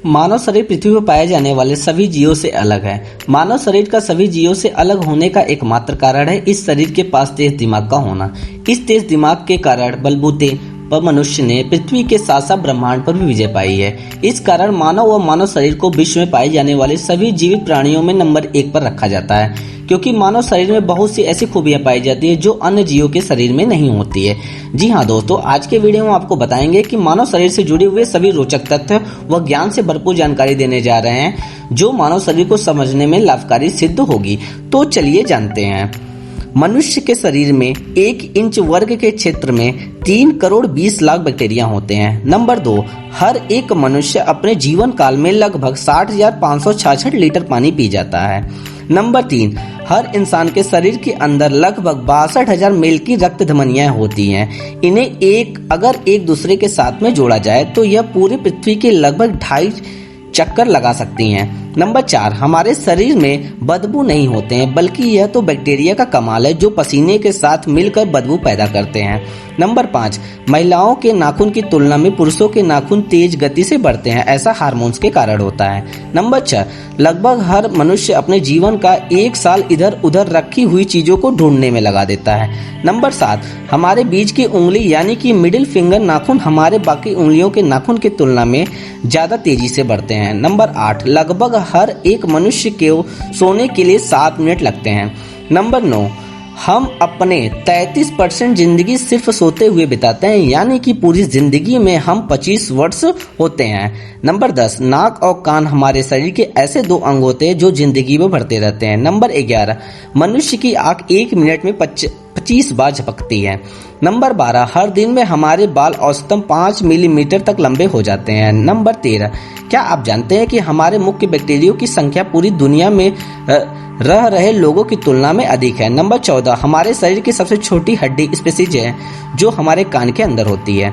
मानव शरीर पृथ्वी पर पाए जाने वाले सभी जीवों से अलग है। मानव शरीर का सभी जीवों से अलग होने का एकमात्र कारण है इस शरीर के पास तेज दिमाग का होना। इस तेज दिमाग के कारण बलबूते पर मनुष्य ने पृथ्वी के साथ साथ ब्रह्मांड पर भी विजय पाई है। इस कारण मानव व मानव शरीर को विश्व में पाए जाने वाले सभी जीवित प्राणियों में नंबर 1 पर रखा जाता है, क्योंकि मानव शरीर में बहुत सी ऐसी खूबियां पाई जाती है जो अन्य जीवों के शरीर में नहीं होती है। जी हाँ दोस्तों, आज के वीडियो में आपको बताएंगे कि मानव शरीर से जुड़े हुए सभी रोचक तथ्य व ज्ञान से भरपूर जानकारी देने जा रहे हैं जो मानव शरीर को समझने में लाभकारी सिद्ध होगी। तो चलिए जानते हैं। मनुष्य के शरीर में 1 इंच वर्ग के क्षेत्र में 3 करोड़ 20 लाख बैक्टीरिया होते हैं। नंबर 2, हर एक मनुष्य अपने जीवन काल में लगभग 60,566 लीटर पानी पी जाता है। नंबर 3, हर इंसान के शरीर के अंदर लगभग 62,000 मेल की रक्त धमनियां होती हैं। इन्हें अगर एक दूसरे के साथ में जोड़ा जाए तो यह पूरे पृथ्वी के लगभग 2.5 चक्कर लगा सकती हैं। नंबर 4, हमारे शरीर में बदबू नहीं होते हैं, बल्कि यह तो बैक्टीरिया का कमाल है जो पसीने के साथ मिलकर बदबू पैदा करते हैं। नंबर 5, महिलाओं के नाखून की तुलना में पुरुषों के नाखून तेज गति से बढ़ते हैं, ऐसा हार्मोन्स के कारण होता है। नंबर 6, लगभग हर मनुष्य अपने जीवन का 1 साल इधर उधर रखी हुई चीजों को ढूंढने में लगा देता है। नंबर 7, हमारे बीच की उंगली यानी कि मिडिल फिंगर नाखून हमारे बाकी उंगलियों के नाखून की तुलना में ज्यादा तेजी से बढ़ते हैं। नंबर 8, लगभग हर एक मनुष्य को सोने के लिए 7 मिनट लगते हैं। नंबर 9, हम अपने 33% जिंदगी सिर्फ सोते हुए बिताते हैं, यानी कि पूरी जिंदगी में हम 25 वर्ष होते हैं। नंबर 10, नाक और कान हमारे शरीर के ऐसे 2 अंग होते हैं जो जिंदगी में बढ़ते रहते हैं। नंबर 11, मनुष्य की आंख 1 मिनट में 25 बार झपकती है। नंबर 12, हर दिन में हमारे बाल औसतन 5 मिलीमीटर तक लंबे हो जाते हैं। नंबर 13, क्या आप जानते हैं कि हमारे मुख्य बैक्टीरिया की संख्या पूरी दुनिया में रह रहे लोगों की तुलना में अधिक है। नंबर 14, हमारे शरीर की सबसे छोटी हड्डी स्पेसिज है जो हमारे कान के अंदर होती है।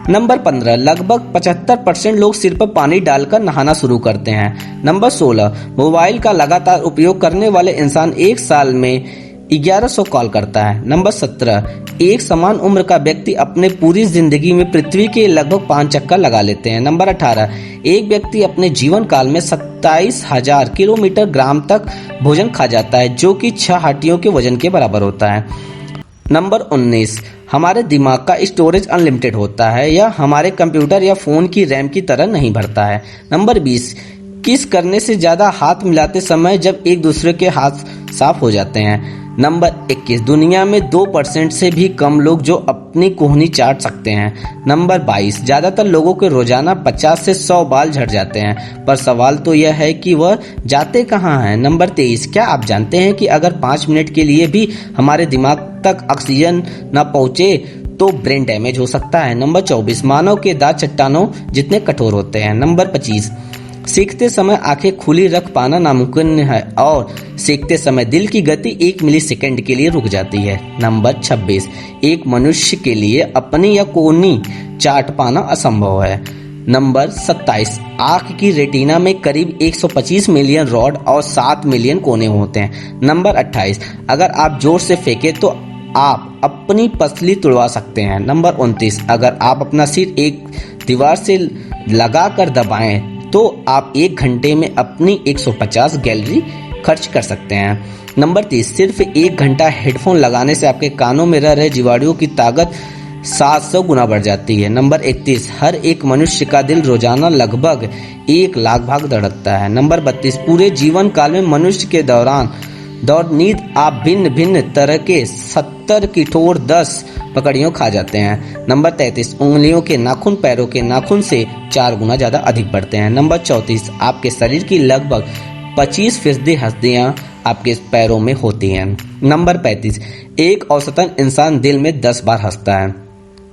नंबर 15, लगभग 75% लोग सिर पर पानी डालकर नहाना शुरू करते हैं। नंबर 16, मोबाइल का लगातार उपयोग करने वाले इंसान 1 साल में 1100 कॉल करता है। नंबर 17, एक समान उम्र का व्यक्ति अपने पूरी जिंदगी में पृथ्वी के लगभग 5 चक्कर लगा लेते हैं। नंबर 18, एक व्यक्ति अपने जीवन काल में 27,000 किलोमीटर ग्राम तक भोजन खा जाता है, जो कि 6 हाथियों के वजन के बराबर होता है। नंबर 19, हमारे दिमाग का स्टोरेज अनलिमिटेड होता है, यह हमारे कंप्यूटर या फोन की रैम की तरह नहीं भरता है। नंबर 20, किस करने से ज्यादा हाथ मिलाते समय जब एक दूसरे के हाथ साफ हो जाते हैं। नंबर 21, दुनिया में 2% से भी कम लोग जो अपनी कोहनी चाट सकते हैं। नंबर 22, ज्यादातर लोगों के रोजाना 50 से 100 बाल झड़ जाते हैं, पर सवाल तो यह है कि वह जाते कहाँ हैं। नंबर 23, क्या आप जानते हैं कि अगर 5 मिनट के लिए भी हमारे दिमाग तक ऑक्सीजन न पहुंचे तो ब्रेन डैमेज हो सकता है। नंबर 24, मानव के दांत चट्टानों जितने कठोर होते हैं। नंबर 25, सीखते समय आंखें खुली रख पाना नामुमकिन है और सीखते समय दिल की गति 1 मिलीसेकंड के लिए रुक जाती है। नंबर 26, एक मनुष्य के लिए अपनी या कोहनी चाट पाना असंभव है। नंबर 27, आंख की रेटिना में करीब 125 मिलियन रॉड और 7 मिलियन कोने होते हैं। नंबर 28, अगर आप जोर से फेंके तो आप अपनी पसली तुड़वा सकते हैं। नंबर 29, अगर आप अपना सिर एक दीवार से लगाकर दबाएं तो आप 1 घंटे में अपनी 150 कैलोरी खर्च कर सकते हैं। नंबर 30, सिर्फ 1 घंटा हेडफोन लगाने से आपके कानों में रह रहे जीवाणुओं की ताकत 700 गुना बढ़ जाती है। नंबर 31, हर एक मनुष्य का दिल रोजाना लगभग 1 लाख भाग धड़कता है। नंबर 32, पूरे जीवन काल में मनुष्य के दौर नींद आप भिन्न भिन्न तरह के 70 की ठोर 10 पकड़ियों खा जाते हैं। नंबर 33, उंगलियों के नाखून पैरों के नाखून से 4 गुना ज्यादा अधिक बढ़ते हैं। नंबर 34, आपके शरीर की लगभग 25% हड्डियां आपके पैरों में होती हैं। नंबर 35, एक औसतन इंसान दिन में 10 बार हंसता है।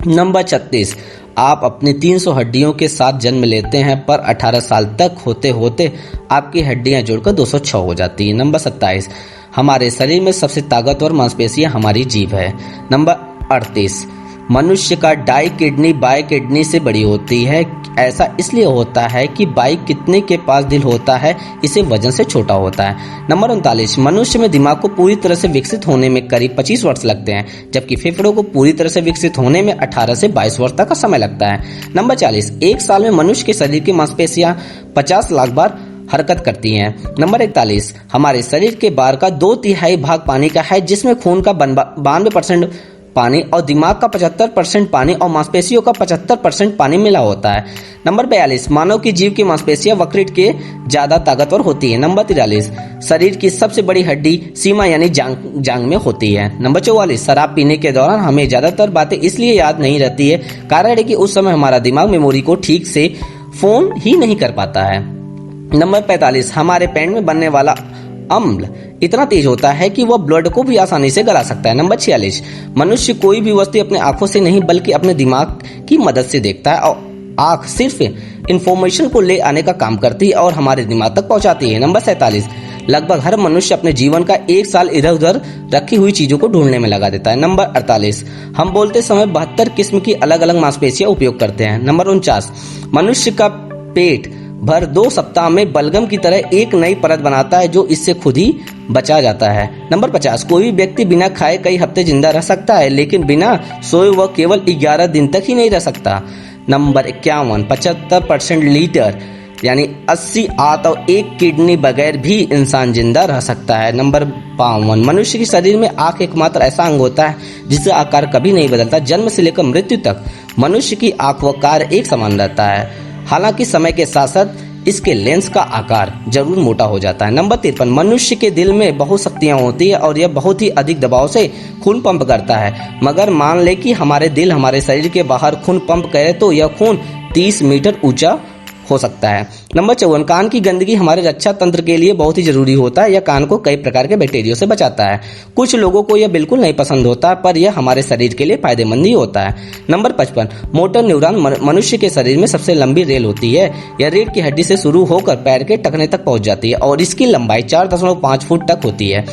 नंबर 36, आप अपनी 300 हड्डियों के साथ जन्म लेते हैं, पर 18 साल तक होते होते आपकी हड्डियां जुड़कर 206 हो जाती है। नंबर 27, हमारे शरीर में सबसे ताकतवर मांसपेशियां हमारी जीभ है। नंबर 38, मनुष्य का डाई किडनी बाई किडनी से बड़ी होती है। ऐसा इसलिए होता है कि बाई कितने के पास दिल होता है, इसे वजन से छोटा होता है। नंबर 39, मनुष्य में दिमाग को पूरी तरह से विकसित होने में करीब 25 वर्ष लगते हैं, जबकि फेफड़ों को पूरी तरह से विकसित होने में 18 से 22 वर्ष तक का समय लगता है। नंबर 40, एक साल में मनुष्य के शरीर की मांसपेशियां 50 लाख बार हरकत करती हैं। नंबर 41, हमारे शरीर के बाहर का 2/3 भाग पानी का है, जिसमें खून का 92% पानी और दिमाग का 75% पानी और मांसपेशियों का 75% पानी मिला होता है। नंबर 42, मानव की जीभ की मांसपेशियां वकृत के ज्यादा ताकतवर होती है। नंबर 43, शरीर की सबसे बड़ी हड्डी सीमा यानी जांग में होती है। नंबर 44, शराब पीने के दौरान हमें ज्यादातर बातें इसलिए याद नहीं रहती है, कारण है कि उस समय हमारा दिमाग मेमोरी को ठीक से फोन ही नहीं कर पाता है। नंबर 45, हमारे पेट में बनने वाला अम्ल इतना तेज होता है कि वह ब्लड को भी आसानी से गला सकता है। नंबर 46, मनुष्य कोई भी वस्तु अपने आंखों से नहीं बल्कि अपने दिमाग की मदद से देखता है और आंख सिर्फ इंफॉर्मेशन को ले आने का काम करती है और हमारे दिमाग तक पहुंचाती है। नंबर 47, लगभग हर मनुष्य अपने जीवन का 1 साल इधर उधर रखी हुई चीजों को ढूंढने में लगा देता है। नंबर 48, हम बोलते समय 72 किस्म की अलग अलग मांसपेशियां उपयोग करते हैं। नंबर 49, मनुष्य का पेट भर 2 सप्ताह में बलगम की तरह एक नई परत बनाता है, जो इससे खुद ही बचा जाता है। नंबर 50, कोई व्यक्ति बिना खाए कई हफ्ते जिंदा रह सकता है, लेकिन बिना सोए वह केवल 11 दिन तक ही नहीं रह सकता। नंबर 51, 75% लीटर यानी 80 आंत और 1 किडनी बगैर भी इंसान जिंदा रह सकता है। नंबर 52, मनुष्य के शरीर में आंख एकमात्र ऐसा अंग होता है जिसका आकार कभी नहीं बदलता। जन्म से लेकर मृत्यु तक मनुष्य की आंख व कार्य एक समान रहता है, हालांकि समय के साथ साथ इसके लेंस का आकार जरूर मोटा हो जाता है। नंबर 53, मनुष्य के दिल में बहुत शक्तियां होती है और यह बहुत ही अधिक दबाव से खून पंप करता है, मगर मान ले कि हमारे दिल हमारे शरीर के बाहर खून पंप करे तो यह खून 30 मीटर ऊंचा हो सकता है। नंबर 54, कान की गंदगी हमारे रक्षा तंत्र के लिए बहुत ही जरूरी होता है। यह कान को कई प्रकार के बैक्टीरिया से बचाता है। कुछ लोगों को यह बिल्कुल नहीं पसंद होता, पर यह हमारे शरीर के लिए फायदेमंद ही होता है। नंबर 55, मोटर न्यूरॉन मनुष्य के शरीर में सबसे लंबी रेल होती है। यह रीढ़ की हड्डी से शुरू होकर पैर के टखने तक पहुंच जाती है और इसकी लंबाई 4.5 फुट तक होती है।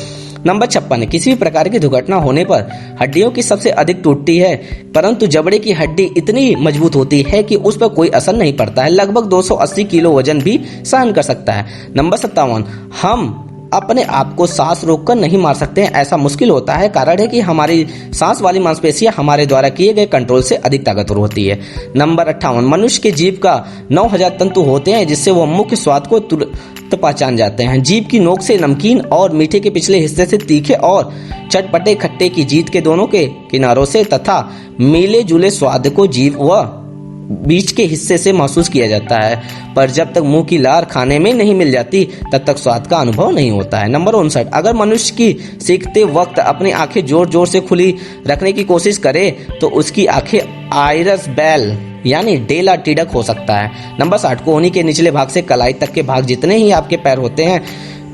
नंबर 56, किसी भी प्रकार की दुर्घटना होने पर हड्डियों की सबसे अधिक टूटती है, परंतु जबड़े की हड्डी इतनी मजबूत होती है कि उस पर कोई असर नहीं पड़ता है। लगभग 280 किलो वजन भी सहन कर सकता है। नंबर 57, हम अपने आप को सांस रोककर नहीं मार सकते हैं। ऐसा मुश्किल होता है, कारण है कि हमारी सांस वाली मांसपेशियां हमारे द्वारा किए गए कंट्रोल से अधिक ताकतवर होती है। नंबर 58, मनुष्य के जीभ का 9000 तंतु होते हैं, जिससे वह मुख्य स्वाद को तुरंत पहचान जाते हैं। जीभ की नोक से नमकीन और मीठे के पिछले हिस्से से तीखे और चटपटे खट्टे की जीभ के दोनों के किनारों से तथा मिले जुले स्वाद को जीभ व बीच के हिस्से से महसूस किया जाता है, पर जब तक मुंह की लार खाने में नहीं मिल जाती तब तक स्वाद का अनुभव नहीं होता है। नंबर 59, अगर मनुष्य की सीखते वक्त अपनी आंखें जोर जोर से खुली रखने की कोशिश करे तो उसकी आंखें आइरस बेल यानी डेला टिडक हो सकता है। नंबर 60, कोहनी के निचले भाग से कलाई तक के भाग जितने ही आपके पैर होते हैं,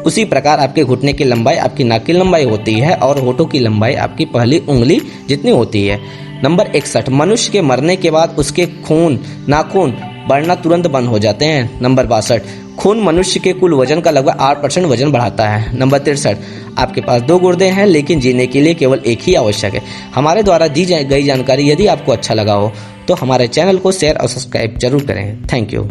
उसी प्रकार आपके घुटने की लंबाई आपकी नाक की लंबाई होती है और होठों की लंबाई आपकी पहली उंगली जितनी होती है। नंबर 61, मनुष्य के मरने के बाद उसके नाखून बढ़ना तुरंत बंद हो जाते हैं। नंबर 62, खून मनुष्य के कुल वजन का लगभग 8% वजन बढ़ाता है। नंबर 63, आपके पास 2 गुर्दे हैं, लेकिन जीने के लिए केवल एक ही आवश्यक है। हमारे द्वारा दी गई जानकारी यदि आपको अच्छा लगा हो तो हमारे चैनल को शेयर और सब्सक्राइब जरूर करें। Thank you.